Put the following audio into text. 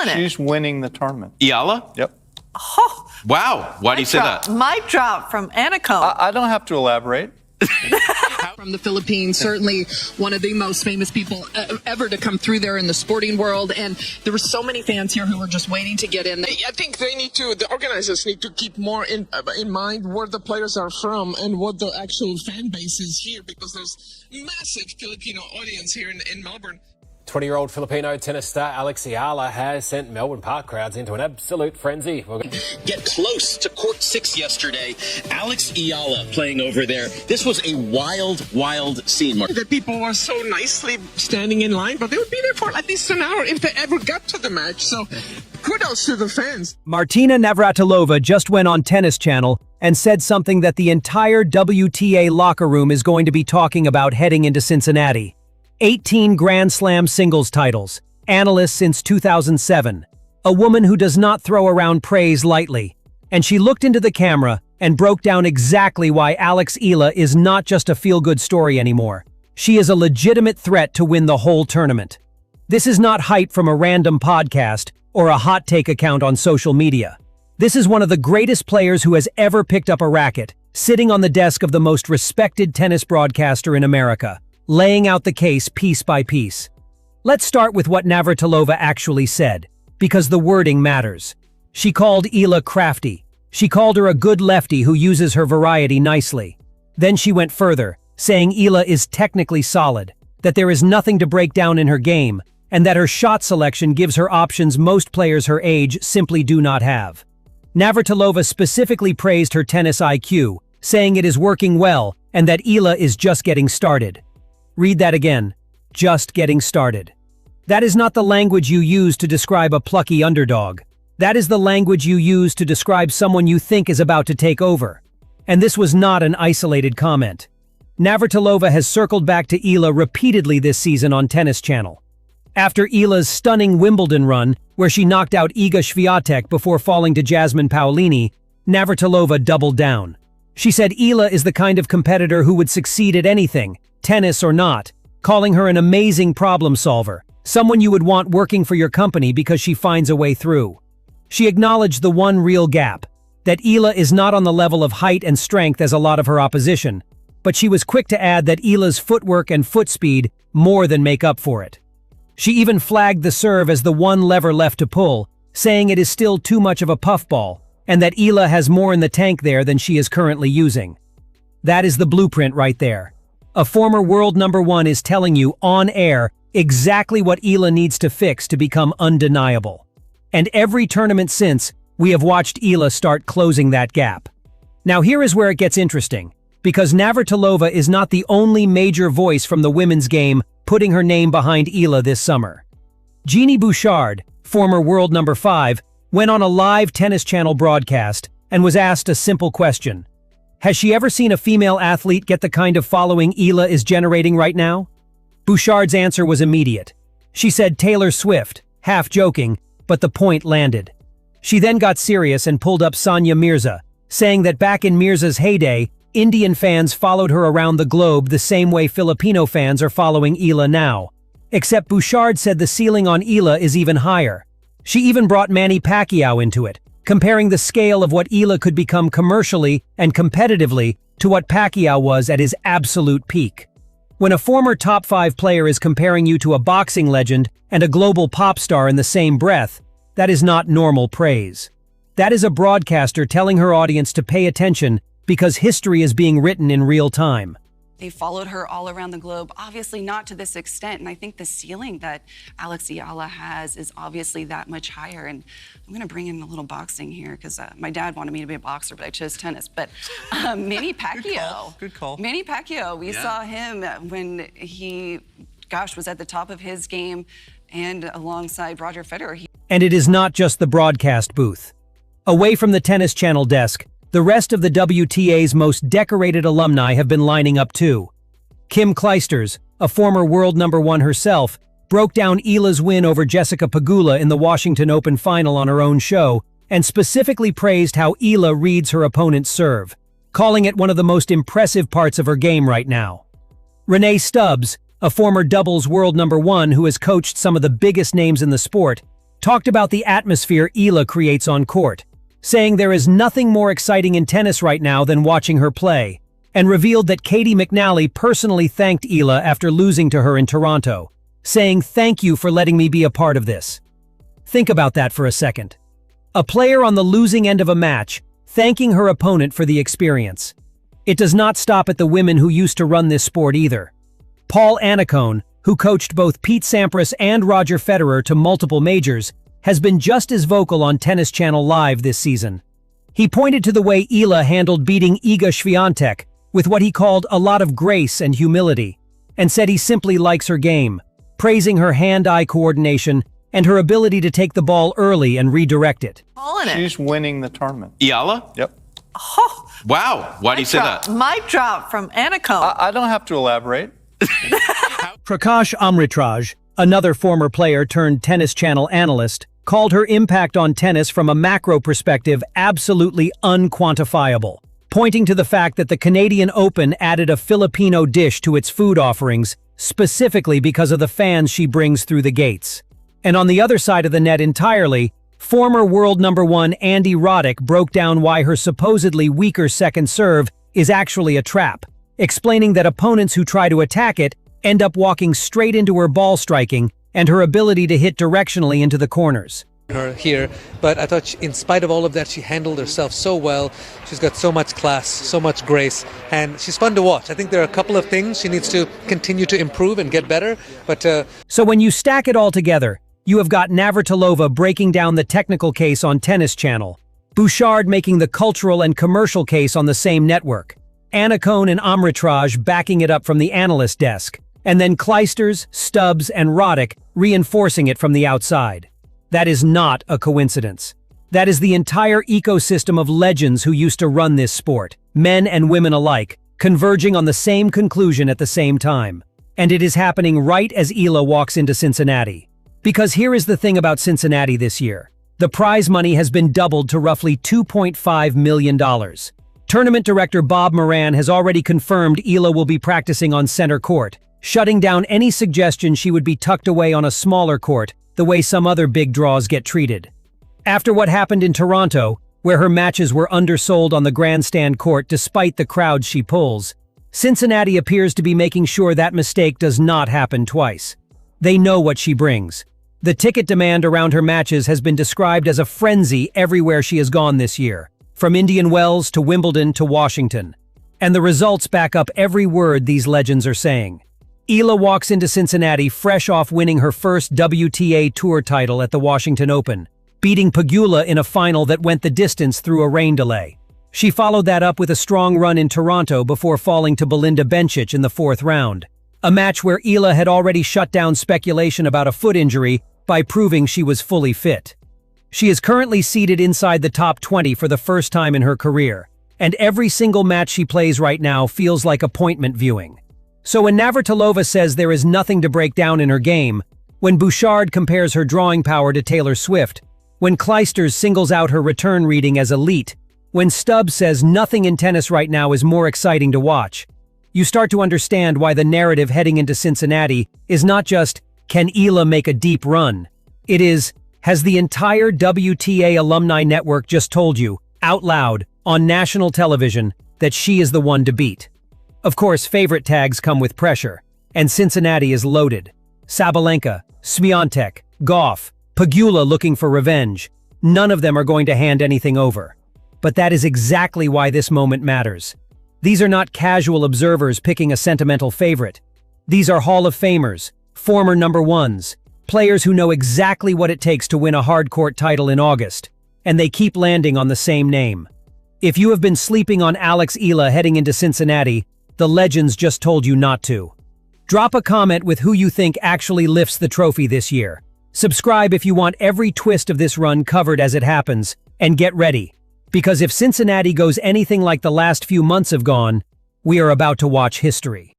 it. She's winning the tournament. Eala? Yep. Oh, Wow. Why do you say that? Mic drop from Anacomb. I don't have to elaborate. From the Philippines, certainly one of the most famous people ever to come through there in the sporting world, and there were so many fans here who were just waiting to get in. I think the organizers need to keep more in mind where the players are from and what the actual fan base is here, because there's massive Filipino audience here in Melbourne. 20-year-old Filipino tennis star Alex Eala has sent Melbourne Park crowds into an absolute frenzy. Get close to court 6 yesterday. Alex Eala playing over there. This was a wild, wild scene, Mark. The people were so nicely standing in line, but they would be there for at least an hour if they ever got to the match. So kudos to the fans. Martina Navratilova just went on Tennis Channel and said something that the entire WTA locker room is going to be talking about heading into Cincinnati. 18 Grand Slam singles titles, analyst since 2007, a woman who does not throw around praise lightly. And she looked into the camera and broke down exactly why Alex Eala is not just a feel-good story anymore. She is a legitimate threat to win the whole tournament. This is not hype from a random podcast or a hot take account on social media. This is one of the greatest players who has ever picked up a racket, sitting on the desk of the most respected tennis broadcaster in America, laying out the case piece by piece. Let's start with what Navratilova actually said, because the wording matters. She called Eala crafty. She called her a good lefty who uses her variety nicely. Then she went further, saying Eala is technically solid, that there is nothing to break down in her game, and that her shot selection gives her options most players her age simply do not have. Navratilova specifically praised her tennis IQ, saying it is working well and that Eala is just getting started. Read that again. Just getting started. That is not the language you use to describe a plucky underdog. That is the language you use to describe someone you think is about to take over. And this was not an isolated comment. Navratilova has circled back to Eala repeatedly this season on Tennis Channel. After Eala's stunning Wimbledon run, where she knocked out Iga Swiatek before falling to Jasmine Paolini, Navratilova doubled down. She said Eala is the kind of competitor who would succeed at anything, tennis or not, calling her an amazing problem solver, someone you would want working for your company because she finds a way through. She acknowledged the one real gap, that Eala is not on the level of height and strength as a lot of her opposition, but she was quick to add that Eala's footwork and foot speed more than make up for it. She even flagged the serve as the one lever left to pull, saying it is still too much of a puffball, and that Eala has more in the tank there than she is currently using. That is the blueprint right there. A former world number one is telling you, on air, exactly what Eala needs to fix to become undeniable. And every tournament since, we have watched Eala start closing that gap. Now here is where it gets interesting, because Navratilova is not the only major voice from the women's game putting her name behind Eala this summer. Jeannie Bouchard, former world number 5, went on a live Tennis Channel broadcast and was asked a simple question. Has she ever seen a female athlete get the kind of following Eala is generating right now? Bouchard's answer was immediate. She said Taylor Swift, half joking, but the point landed. She then got serious and pulled up Sania Mirza, saying that back in Mirza's heyday, Indian fans followed her around the globe the same way Filipino fans are following Eala now. Except Bouchard said the ceiling on Eala is even higher. She even brought Manny Pacquiao into it, comparing the scale of what Eala could become commercially and competitively to what Pacquiao was at his absolute peak. When a former top 5 player is comparing you to a boxing legend and a global pop star in the same breath, that is not normal praise. That is a broadcaster telling her audience to pay attention because history is being written in real time. They followed her all around the globe, obviously not to this extent. And I think the ceiling that Alex Eala has is obviously that much higher. And I'm going to bring in a little boxing here because my dad wanted me to be a boxer, but I chose tennis. But Manny Pacquiao. Good call. Manny Pacquiao, we saw him when he, was at the top of his game and alongside Roger Federer. And it is not just the broadcast booth. Away from the Tennis Channel desk, the rest of the WTA's most decorated alumni have been lining up too. Kim Clijsters, a former world number 1 herself, broke down Eala's win over Jessica Pegula in the Washington Open final on her own show, and specifically praised how Eala reads her opponent's serve, calling it one of the most impressive parts of her game right now. Renee Stubbs, a former doubles world number 1 who has coached some of the biggest names in the sport, talked about the atmosphere Eala creates on court, saying there is nothing more exciting in tennis right now than watching her play, and revealed that Katie McNally personally thanked Eala after losing to her in Toronto, saying, "Thank you for letting me be a part of this." Think about that for a second. A player on the losing end of a match, thanking her opponent for the experience. It does not stop at the women who used to run this sport either. Paul Annacone, who coached both Pete Sampras and Roger Federer to multiple majors, has been just as vocal on Tennis Channel Live this season. He pointed to the way Eala handled beating Iga Swiatek with what he called a lot of grace and humility, and said he simply likes her game, praising her hand-eye coordination and her ability to take the ball early and redirect it. Calling it. She's winning the tournament. Eala? Yep. Oh, Wow. Why do you say that? mic drop from Annacone. I don't have to elaborate. Prakash Amritraj, another former player turned Tennis Channel analyst, called her impact on tennis from a macro perspective absolutely unquantifiable, pointing to the fact that the Canadian Open added a Filipino dish to its food offerings, specifically because of the fans she brings through the gates. And on the other side of the net entirely, former world number one Andy Roddick broke down why her supposedly weaker second serve is actually a trap, explaining that opponents who try to attack it end up walking straight into her ball striking and her ability to hit directionally into the corners. Her here, but I thought in spite of all of that, she handled herself so well. She's got so much class, so much grace, and she's fun to watch. I think there are a couple of things she needs to continue to improve and get better, but So when you stack it all together, you have got Navratilova breaking down the technical case on Tennis Channel, Bouchard making the cultural and commercial case on the same network, Annacone and Amritraj backing it up from the analyst desk, and then Clijsters, Stubbs, and Roddick reinforcing it from the outside. That is not a coincidence. That is the entire ecosystem of legends who used to run this sport, men and women alike, converging on the same conclusion at the same time. And it is happening right as Eala walks into Cincinnati. Because here is the thing about Cincinnati this year. The prize money has been doubled to roughly $2.5 million. Tournament director Bob Moran has already confirmed Eala will be practicing on center court, shutting down any suggestion she would be tucked away on a smaller court, the way some other big draws get treated. After what happened in Toronto, where her matches were undersold on the grandstand court despite the crowds she pulls, Cincinnati appears to be making sure that mistake does not happen twice. They know what she brings. The ticket demand around her matches has been described as a frenzy everywhere she has gone this year, from Indian Wells to Wimbledon to Washington. And the results back up every word these legends are saying. Eala walks into Cincinnati fresh off winning her first WTA Tour title at the Washington Open, beating Pegula in a final that went the distance through a rain delay. She followed that up with a strong run in Toronto before falling to Belinda Bencic in the fourth round, a match where Eala had already shut down speculation about a foot injury by proving she was fully fit. She is currently seated inside the top 20 for the first time in her career, and every single match she plays right now feels like appointment viewing. So when Navratilova says there is nothing to break down in her game, when Bouchard compares her drawing power to Taylor Swift, when Clijsters singles out her return reading as elite, when Stubbs says nothing in tennis right now is more exciting to watch, you start to understand why the narrative heading into Cincinnati is not just, can Eala make a deep run? It is, has the entire WTA alumni network just told you, out loud, on national television, that she is the one to beat? Of course, favorite tags come with pressure, and Cincinnati is loaded. Sabalenka, Swiatek, Goff, Pegula looking for revenge. None of them are going to hand anything over. But that is exactly why this moment matters. These are not casual observers picking a sentimental favorite. These are Hall of Famers, former number ones, players who know exactly what it takes to win a hardcourt title in August, and they keep landing on the same name. If you have been sleeping on Alex Eala heading into Cincinnati, the legends just told you not to. Drop a comment with who you think actually lifts the trophy this year. Subscribe if you want every twist of this run covered as it happens, and get ready. Because if Cincinnati goes anything like the last few months have gone, we are about to watch history.